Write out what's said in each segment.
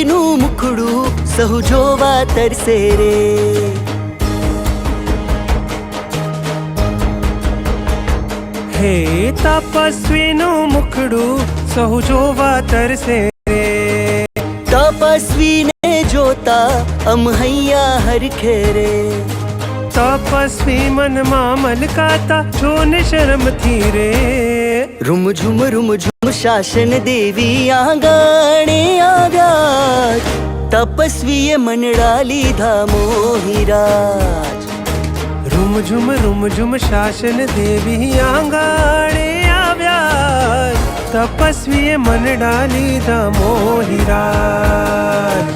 તપસ્વીનું મુખડું સહુ જોવા તરસે રે. હે તપસ્વીનું મુખડું સહુ જોવા તરસે રે. તપસ્વીને જોતા અમહૈયા હરખે રે. તપસ્વી મનમાં મલકાતા જોને શરમથી રે. રૂમ ઝુમ શાસન દેવી આંગણે આવ્યા. તપસ્વીએ મનડા લીધા મોહિરાજ. રૂમ ઝુમ શાસન દેવી આંગણે આવ્યા. તપસ્વીએ મનડા લીધા મોહિરાજ.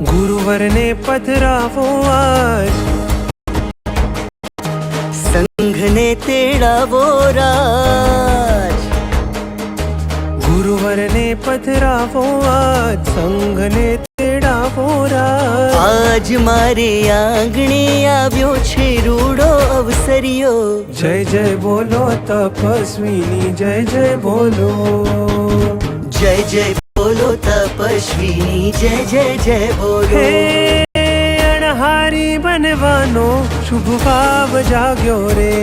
ગુરુવરને પધરાવો આજ. સંઘને તેડાવો રાજ. ગુરુવરને પધરાવો આજ. સંઘને તેડાવો રાજ. આજ મારે આંગણે આવ્યો છે રૂડો અવસરિયો. જય જય બોલો તપસ્વીની જય જય બોલો. જય જય બોલો તપસ્વીની જય જય જય બોલો. હે અણહારી બનવાનો શુભ ભાવ જાગ્યો રે.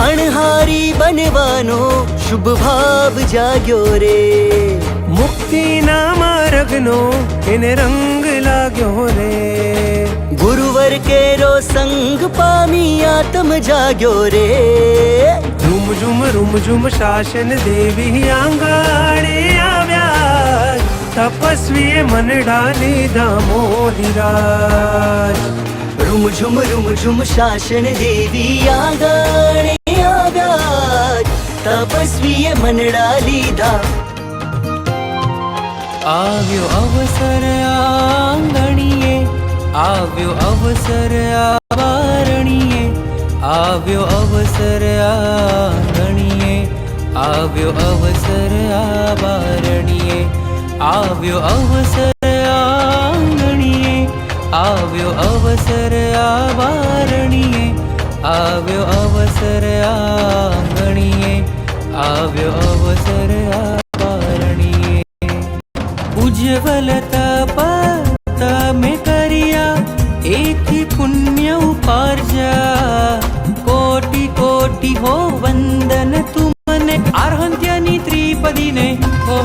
અણહારી બનવાનો શુભ ભાવ જાગ્યો રે. મુક્તિના માર્ગનો એને રંગ લાગ્યો રે. ગુરુવર કેરો સંગ પામી આત્મ જાગ્યો રે. રૂમ ઝુમ શાસન દેવી આંગણે આવ્યા. તપસ્વીએ મનડા લીધા મોહિરાજ. રૂમ ઝુમ શાસન દેવી આંગણે આવ્યા. તપસ્વીએ મનડા લીધા. આવ્યો અવસર આંગણીએ. આવ્યો અવસર આરણીએ. આવ્યો અવસર આંગણીએ. આવ્યો અવસર આરણીએ. આવ્યો અવસર આંગણીએ. આવ્યો અવસર આરણીએ. આવ્યો અવસર આંગણીએ. આવ્યો અવસર આરણીએ. ઉજ્જવલ તપ તમે કર્યા એથી પુણ્ય ઉપાર્જા. કોટી કોટી હો વંદન તુમને. આર્હંત્યની ત્રિપદીને હો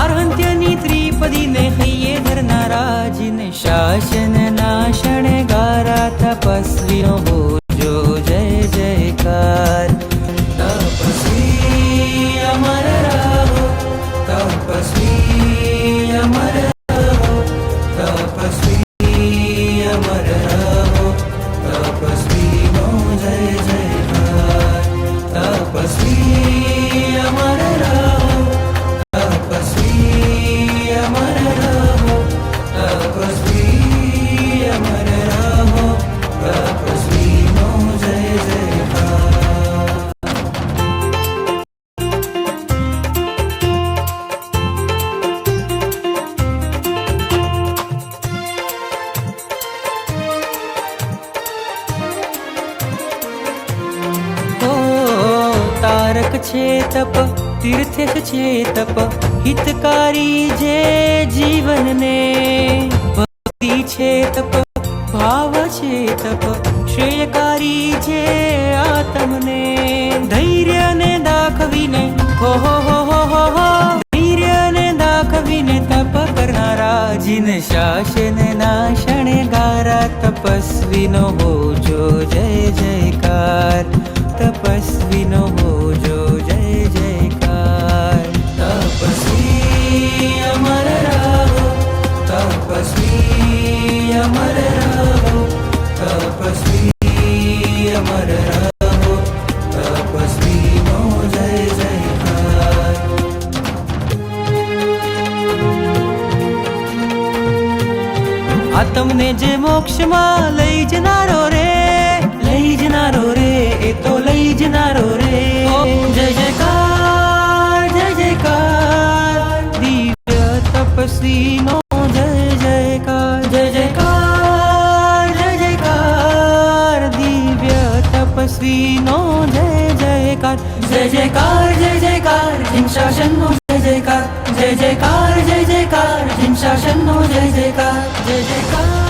આર્હંત્યની ત્રિપદીને હૈયે ધરના રાજને. શાસન ના શણગારા તપસ્વીનો હોજો જય જયકાર. તપસ્વી અમર રહો. તપસ્વી અમર રહો. તપસ્વી અમર રહો. તપસ્વીનો જય જયકાર. તપસ્વી અમર રહો. તપસ્વી અમર રહો. તપસ્વી અમર રહો. તપસ્વીનો જય જયકાર. તારક છે તપ તીર્થ છે તપ. હિતકારી જે જીવનને. ભક્તિ છે તપ ભાવ છે તપ. શ્રેયકારી જે આત્મને. ધૈર્યને દાખવીને હો ધૈર્યને દાખવીને તપ કરનારા જીને. શાસન ના શણગારા તપસ્વીનો હોજો જય જયકાર. તપસ્વીનો હોજો જય જયકાર. તપસ્વી અમર રહો. તપસ્વી અમર રહો. તપસ્વી અમર રહો. તપસ્વીનો જય જયકાર. આ તમને જે મોક્ષમાં લઈ જનારો રે. લઈ જનારો રે એ તો લઈ જનારો રે. જય જયકાર જય જયકાર. દિવ્ય તપસ્વીનો જય જયકાર જય જયકાર જય જયકાર દિવ્ય તપસ્વીનો જય જયકાર જય જયકાર જય જયકાર હિમ શાસનનો જય જયકાર જય જયકાર જય જયકાર હિમ શાસનનો જય જયકાર જય જયકાર